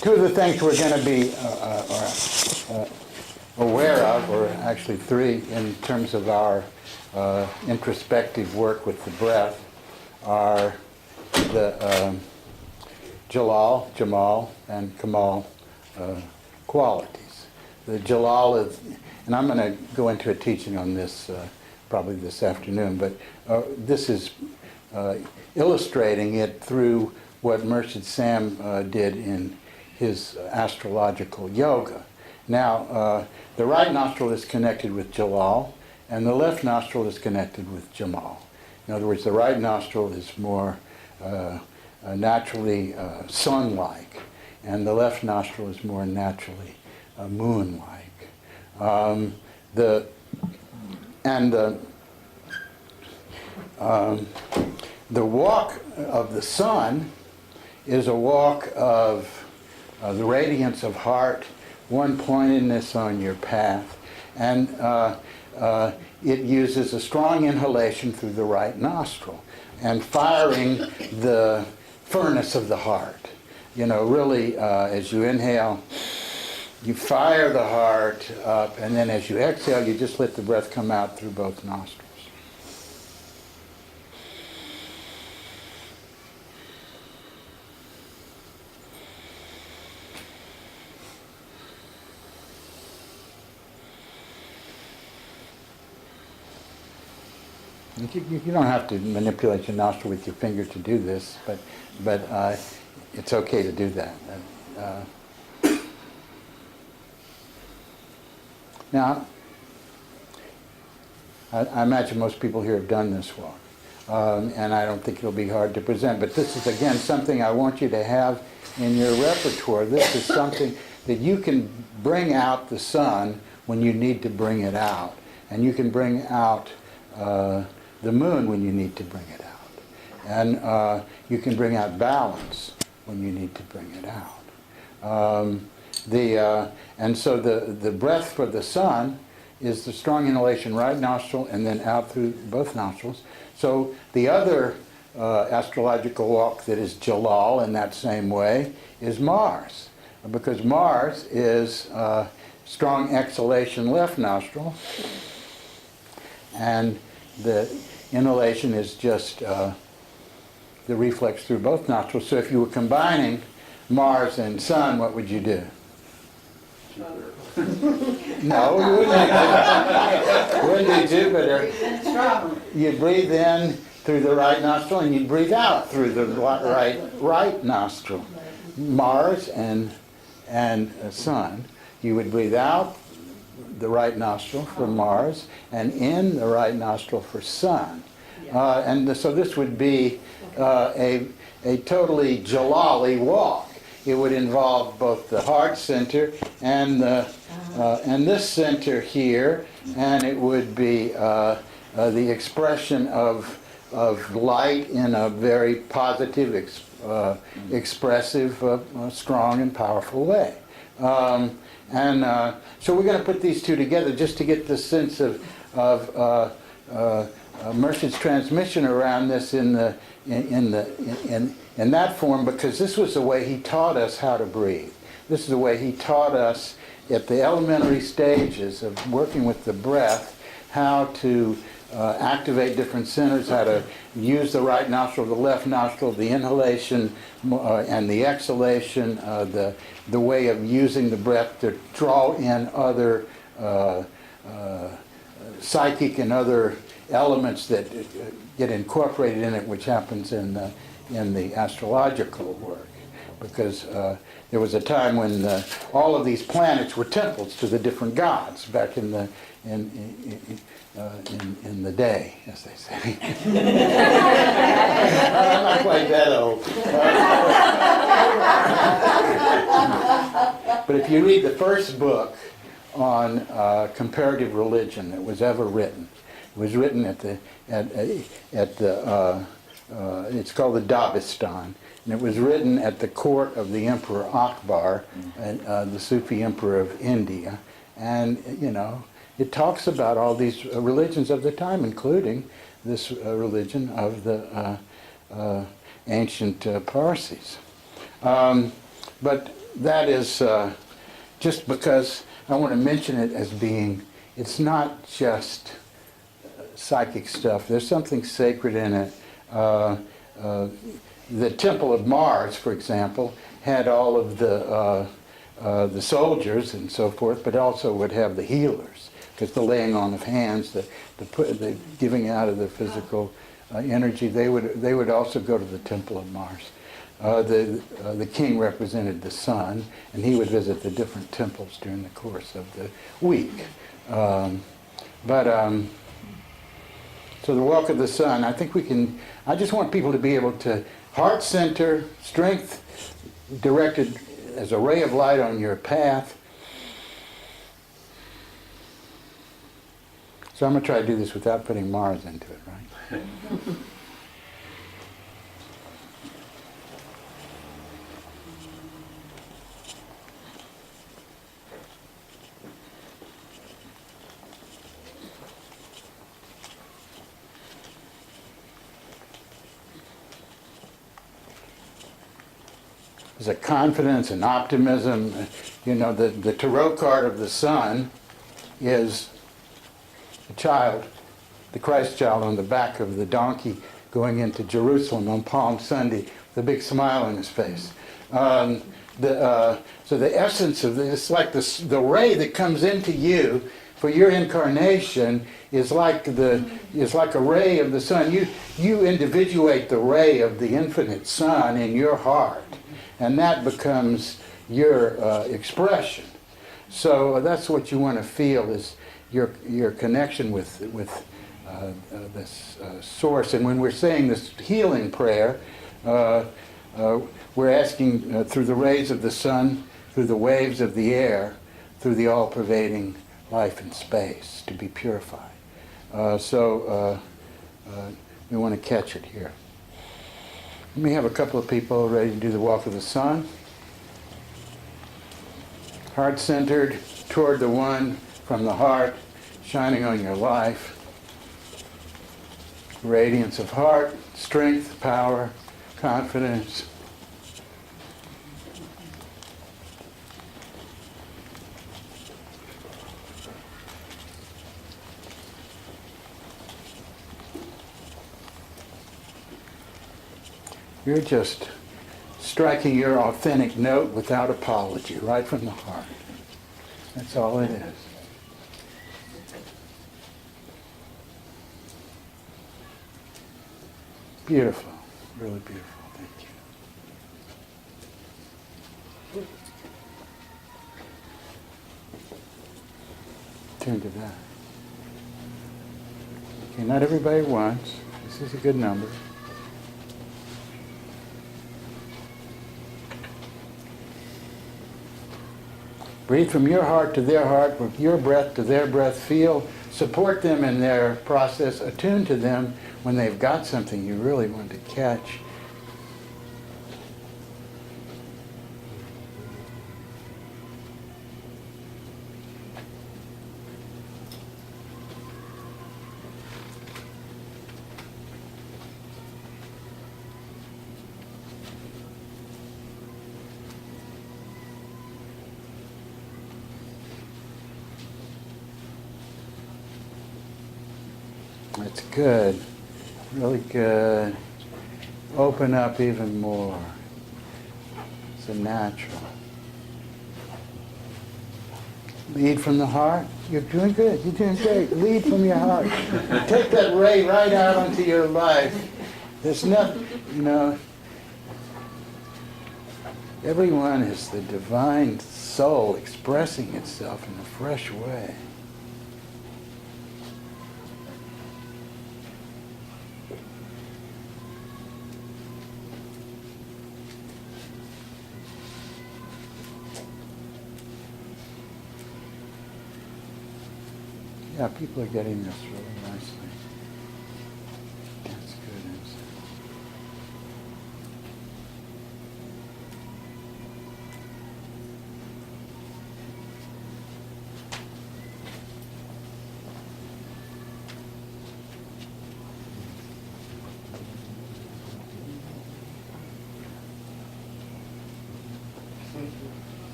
two of the things we're going to be aware of, or actually three, in terms of our introspective work with the breath, are the Jalal, Jamal, and Kamal qualities. The Jalal is, and I'm going to go into a teaching on this probably this afternoon, but this is illustrating it through what Murshid Sam did in his astrological yoga. Now, the right nostril is connected with Jalal, and the left nostril is connected with Jamal. In other words, the right nostril is more naturally sun-like, and the left nostril is more naturally moon-like. The walk of the sun is a walk of the radiance of heart, one pointedness on your path, and it uses a strong inhalation through the right nostril and firing the furnace of the heart. You know, really, as you inhale, you fire the heart up, and then as you exhale, you just let the breath come out through both nostrils. You don't have to manipulate your nostril with your finger to do this, but it's okay to do that. Now, I imagine most people here have done this walk, and I don't think it'll be hard to present, but this is, again, something I want you to have in your repertoire. This is something that you can bring out the sun when you need to bring it out, and you can bring out the moon when you need to bring it out. And you can bring out balance when you need to bring it out. And so the breath for the sun is the strong inhalation right nostril and then out through both nostrils. So the other astrological walk that is Jalal in that same way is Mars. Because Mars is strong exhalation left nostril, and the inhalation is just the reflex through both nostrils. So if you were combining Mars and Sun, what would you do? No, you wouldn't do Jupiter. You'd breathe in through the right nostril and you'd breathe out through the right nostril. Mars and Sun. You would breathe out the right nostril for Mars and in the right nostril for Sun. So this would be a totally Jalali walk. It would involve both the heart center and this center here, and it would be the expression of light in a very positive, expressive, strong and powerful way. So we're going to put these two together just to get the sense of Murshid's transmission around this in that form, because this was the way he taught us how to breathe. This is the way he taught us at the elementary stages of working with the breath how to activate different centers, how to use the right nostril, the left nostril, the inhalation and the exhalation, the way of using the breath to draw in other psychic and other elements that get incorporated in it, which happens in the astrological work. Because there was a time when all of these planets were temples to the different gods back in the day, as they say. I'm not quite that old. But if you read the first book on comparative religion that was ever written, it was written at the it's called the Dabistan, and it was written at the court of the Emperor Akbar, the Sufi emperor of India, and it talks about all these religions of the time, including this religion of the ancient Parsis. But that is just because I want to mention it as being, it's not just psychic stuff. There's something sacred in it. The Temple of Mars, for example, had all of the soldiers and so forth, but also would have the healers, because the laying on of hands, the giving out of the physical energy, they would also go to the Temple of Mars. The king represented the sun, and he would visit the different temples during the course of the week. So the walk of the sun, I think we can, I just want people to be able to heart center, strength directed as a ray of light on your path. So I'm going to try to do this without putting Mars into it, right? There's a confidence and optimism. You know, the tarot card of the sun is the child, the Christ child on the back of the donkey going into Jerusalem on Palm Sunday with a big smile on his face. So the essence of this, it's like the ray that comes into you for your incarnation is like a ray of the sun. You individuate the ray of the infinite sun in your heart, and that becomes your expression. So that's what you want to feel, is your connection with this source. And when we're saying this healing prayer, we're asking through the rays of the sun, through the waves of the air, through the all-pervading life in space, to be purified. We want to catch it here. Let me have a couple of people ready to do the walk of the sun. Heart-centered toward the one from the heart, shining on your life. Radiance of heart, strength, power, confidence. You're just striking your authentic note without apology, right from the heart. That's all it is. Beautiful, really beautiful. Thank you. Turn to that. Okay, not everybody at once. This is a good number. Breathe from your heart to their heart, from your breath to their breath. Feel, support them in their process, attune to them when they've got something you really want to catch. That's good. Really good. Open up even more. It's a natural. Lead from the heart. You're doing good. You're doing great. Lead from your heart. Take that ray right out into your life. There's nothing, everyone is the divine soul expressing itself in a fresh way. Yeah, people are getting this really nicely. That's good.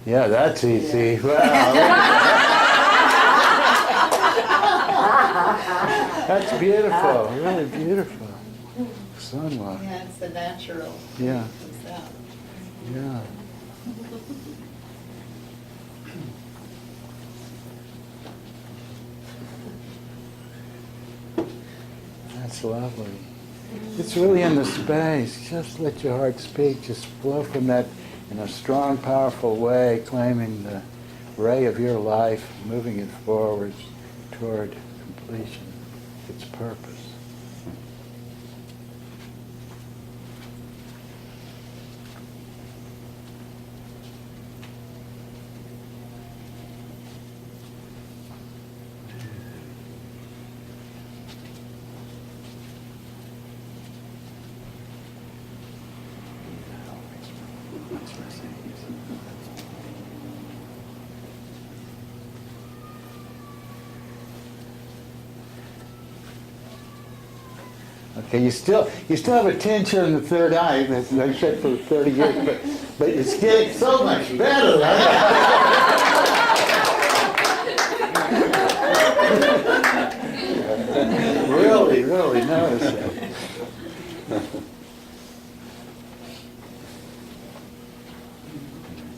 Yeah, that's easy. Wow. That's beautiful, really beautiful. Sunwalk. Yeah, it's the natural. Yeah. It's out. Yeah. That's lovely. It's really in the space. Just let your heart speak. Just flow from that in a strong, powerful way, claiming the ray of your life, moving it forward toward completion, its purpose. Okay, you still have a tinge in the third eye. That's I said for 30 years, but it's getting so much better. Really notice it.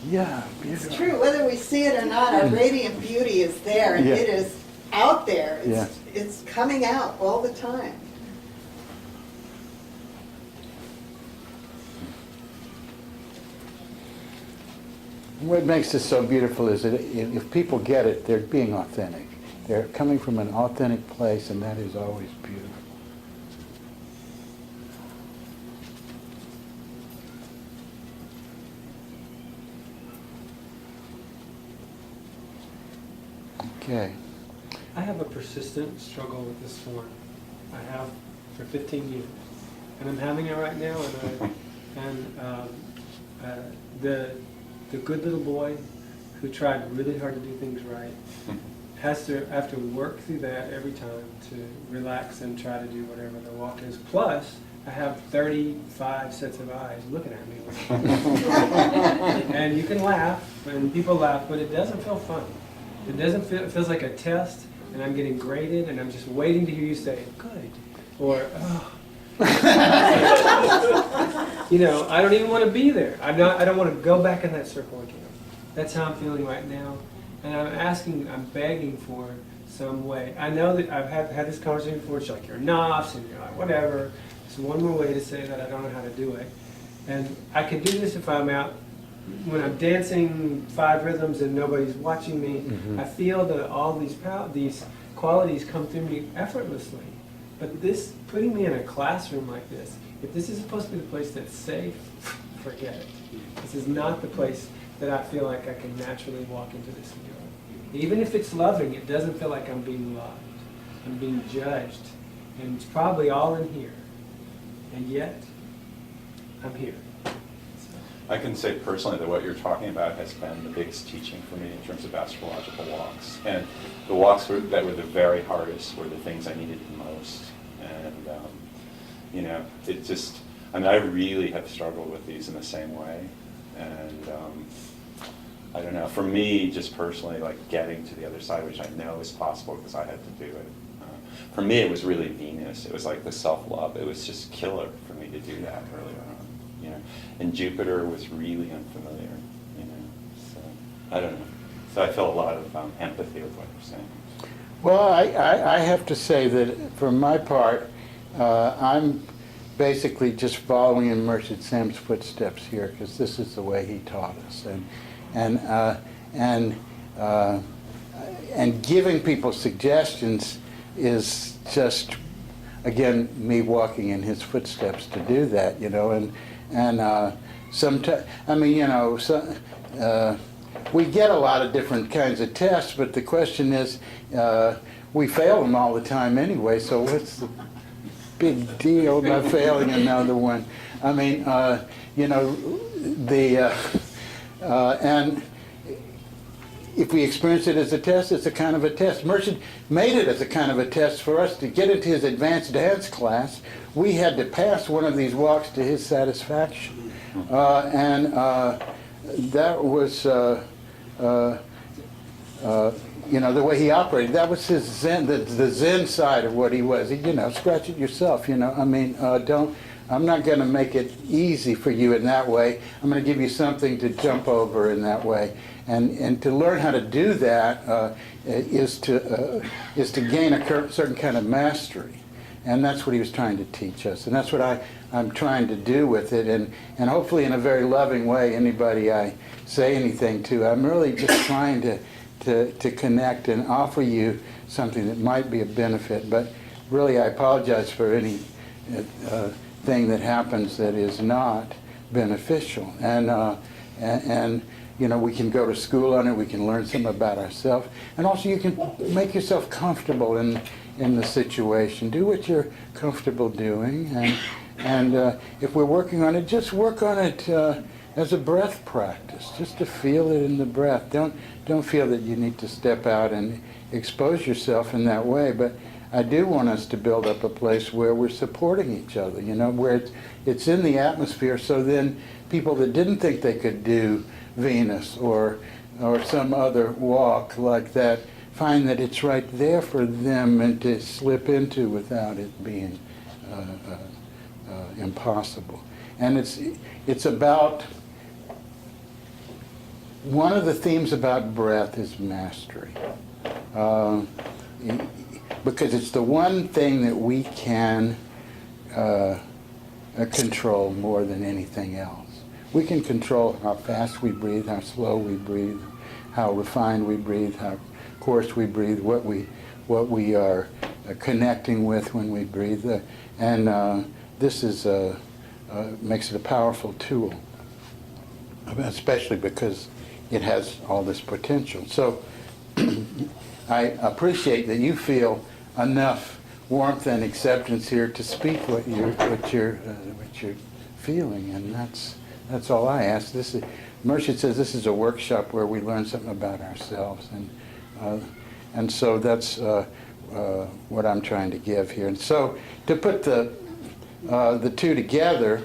Yeah, beautiful. It's true, whether we see it or not, our radiant beauty is there, and Yeah. it is out there. Yeah. It's coming out all the time. What makes this so beautiful is that if people get it, they're being authentic. They're coming from an authentic place, and that is always beautiful. Okay. I have a persistent struggle with this form. I have for 15 years, and I'm having it right now. The good little boy who tried really hard to do things right has to work through that every time to relax and try to do whatever the walk is. Plus, I have 35 sets of eyes looking at me. And you can laugh, and people laugh, but it doesn't feel fun. It doesn't feel, it feels like a test, and I'm getting graded, and I'm just waiting to hear you say, good, or, oh. You know, I don't even want to be there. I don't want to go back in that circle again. That's how I'm feeling right now. And I'm begging for some way. I know that I've had this conversation before. It's like, you're NOFs, and you're like, whatever. It's one more way to say that I don't know how to do it. And I could do this if I'm out, when I'm dancing 5 rhythms and nobody's watching me. I feel that all these qualities come through me effortlessly. But this, putting me in a classroom like this, if this is supposed to be the place that's safe, forget it. This is not the place that I feel like I can naturally walk into this and do it. Even if it's loving, it doesn't feel like I'm being loved. I'm being judged. And it's probably all in here. And yet, I'm here. I can say personally that what you're talking about has been the biggest teaching for me in terms of astrological walks. And the walks that were the very hardest were the things I needed the most. And, you know, it just, I mean, I really have struggled with these in the same way. And I don't know, for me, just personally, like getting to the other side, which I know is possible because I had to do it. For me, it was really Venus. It was like the self-love. It was just killer for me to do that earlier on. You know, and Jupiter was really unfamiliar, you know, so I don't know. So I feel a lot of empathy with what you're saying. Well, I have to say that for my part, I'm basically just following in Merchant Sam's footsteps here because this is the way he taught us, and giving people suggestions is just, again, me walking in his footsteps to do that, you know, and sometimes, I mean, you know, we get a lot of different kinds of tests, but the question is, we fail them all the time anyway, so what's the big deal about failing another one? I mean, you know, and if we experience it as a test, it's a kind of a test. Merchant made it as a kind of a test for us to get into his advanced dance class. We had to pass one of these walks to his satisfaction. And that was the way he operated. That was his Zen, the Zen side of what he was. Scratch it yourself, I'm not going to make it easy for you in that way. I'm going to give you something to jump over in that way. And to learn how to do that is to gain a certain kind of mastery. And that's what he was trying to teach us. And that's what I'm trying to do with it. And hopefully in a very loving way, anybody I say anything to, I'm really just trying to connect and offer you something that might be a benefit. But really, I apologize for any thing that happens that is not beneficial. And we can go to school on it, we can learn something about ourselves. And also you can make yourself comfortable in the situation. Do what you're comfortable doing. And if we're working on it, just work on it as a breath practice, just to feel it in the breath. Don't feel that you need to step out and expose yourself in that way. But I do want us to build up a place where we're supporting each other, where it's in the atmosphere, so then people that didn't think they could do Venus or some other walk like that find that it's right there for them and to slip into without it being impossible. And it's about, one of the themes about breath is mastery. Because it's the one thing that we can control more than anything else. We can control how fast we breathe, how slow we breathe, how refined we breathe, how coarse we breathe, what we are connecting with when we breathe. And this makes it a powerful tool, especially because it has all this potential. So I appreciate that you feel enough warmth and acceptance here to speak what you're feeling, and that's all I ask. Mershid says this is a workshop where we learn something about ourselves, and so that's what I'm trying to give here. And so to put the two together,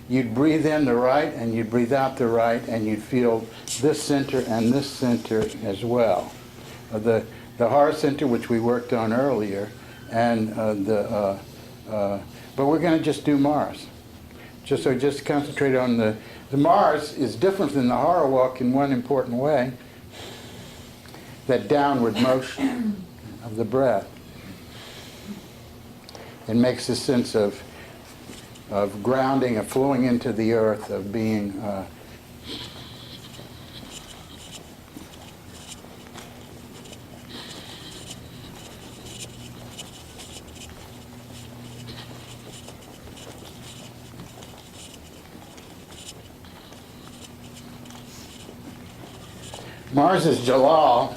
you'd breathe in the right and you'd breathe out the right, and you'd feel this center and this center as well. The heart center, which we worked on earlier, and but we're going to just do Mars. Just concentrate on the Mars is different than the horror walk in one important way. That downward motion of the breath. It makes a sense of grounding, of flowing into the earth, of being Mars is Jalal.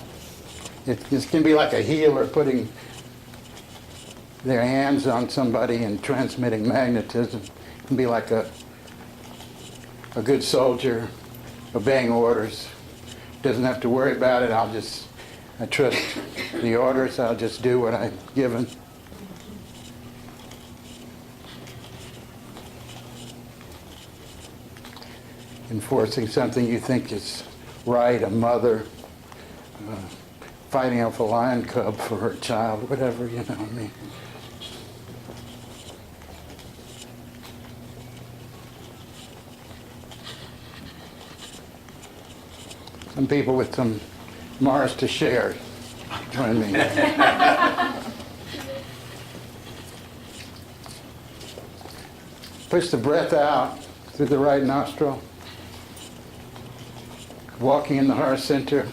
It can be like a healer putting their hands on somebody and transmitting magnetism. It can be like a good soldier obeying orders. Doesn't have to worry about it. I trust the orders. I'll just do what I'm given. Enforcing something you think is right, a mother fighting off a lion cub for her child, whatever, I mean. Some people with some Mars to share, join me. Push the breath out through the right nostril. Walking in the heart center,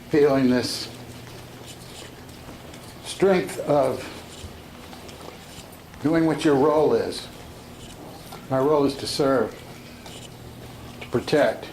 feeling this strength of knowing what your role is. My role is to serve, to protect.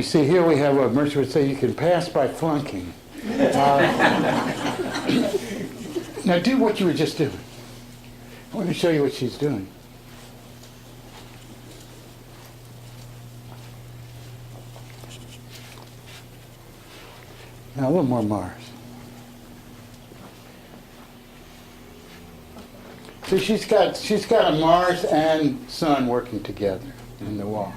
you see, here we have what Mercer would say, you can pass by flunking. Now do what you were just doing. I want to show you what she's doing. Now a little more Mars. So she's got a Mars and Sun working together in the walk.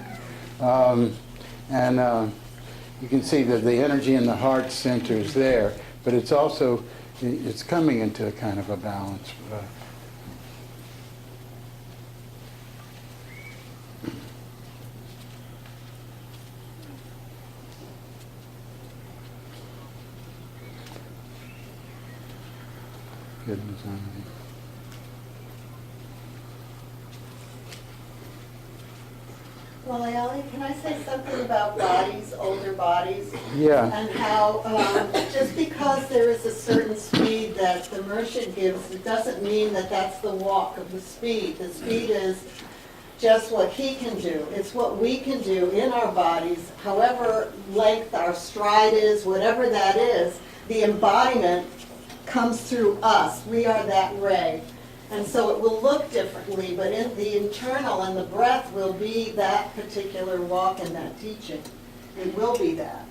You can see that the energy in the heart center is there, but it's also, it's coming into a kind of a balance. Goodness, Well, Ayali, can I say something about bodies, older bodies? yeah. And how just because there is a certain speed that the merchant gives, it doesn't mean that that's the walk of the speed. The speed is just what he can do. It's what we can do in our bodies, however length our stride is, whatever that is, the embodiment comes through us. We are that ray. And so it will look differently, but in the internal and the breath will be that particular walk and that teaching. It will be that.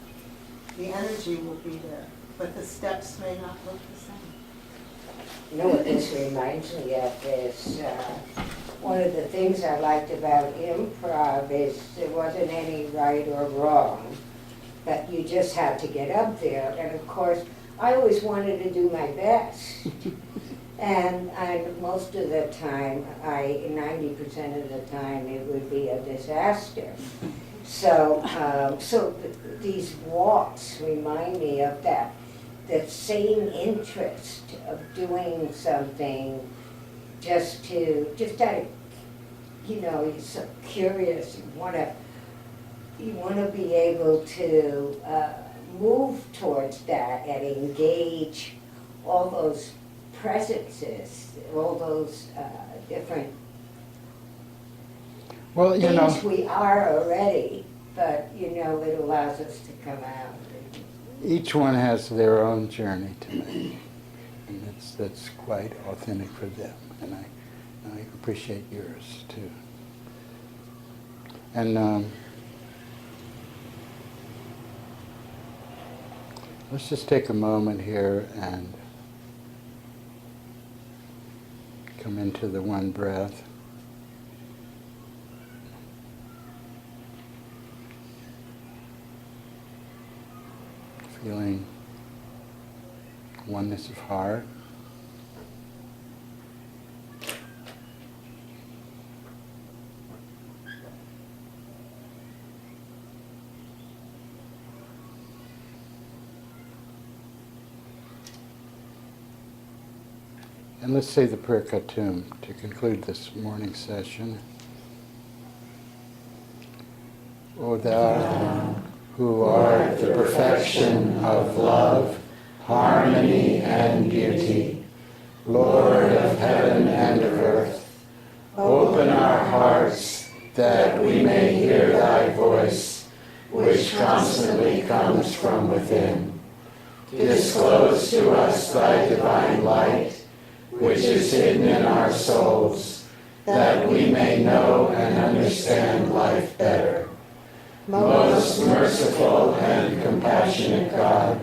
The energy will be there, but the steps may not look the same. You know what this reminds me of is, one of the things I liked about improv is there wasn't any right or wrong, but you just had to get up there. And of course, I always wanted to do my best. And most of the time, 90% of the time, it would be a disaster. So, these walks remind me of that same interest of doing something just out of, you're so curious, you want to be able to move towards that and engage all those presences, all those different things we are already, but it allows us to come out. Each one has their own journey to make, and that's quite authentic for them, and I appreciate yours too. And let's just take a moment here and come into the one breath. Feeling oneness of heart. And let's say the prayer Khatum to conclude this morning session. O Thou, who art the perfection of love, harmony, and beauty, Lord of heaven and of earth, open our hearts that we may hear Thy voice, which constantly comes from within. Disclose to us Thy divine light, which is hidden in our souls, that we may know and understand life better. Most merciful and compassionate God,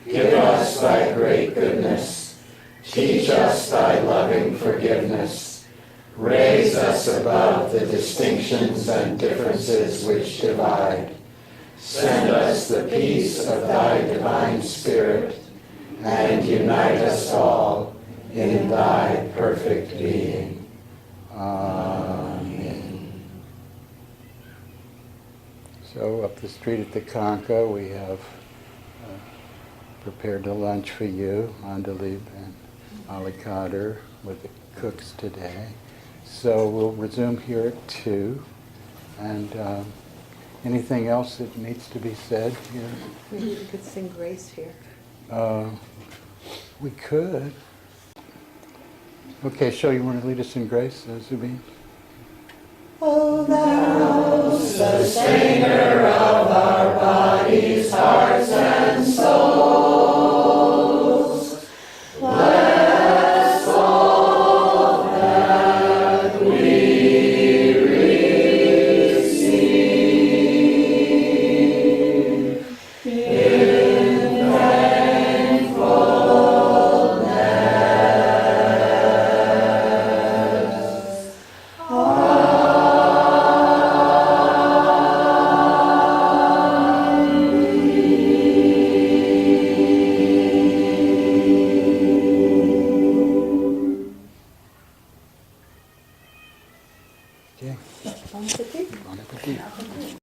give us Thy great goodness, teach us Thy loving forgiveness, raise us above the distinctions and differences which divide, send us the peace of Thy divine Spirit, and unite us all in Thy perfect being. Amen. So up the street at the Conca, we have prepared a lunch for you, Andalib and Ali Kader with the cooks today. So we'll resume here at 2. And anything else that needs to be said here? Maybe we could sing grace here. We could. Okay, so you want to lead us in grace, Zubin? O Thou, Sustainer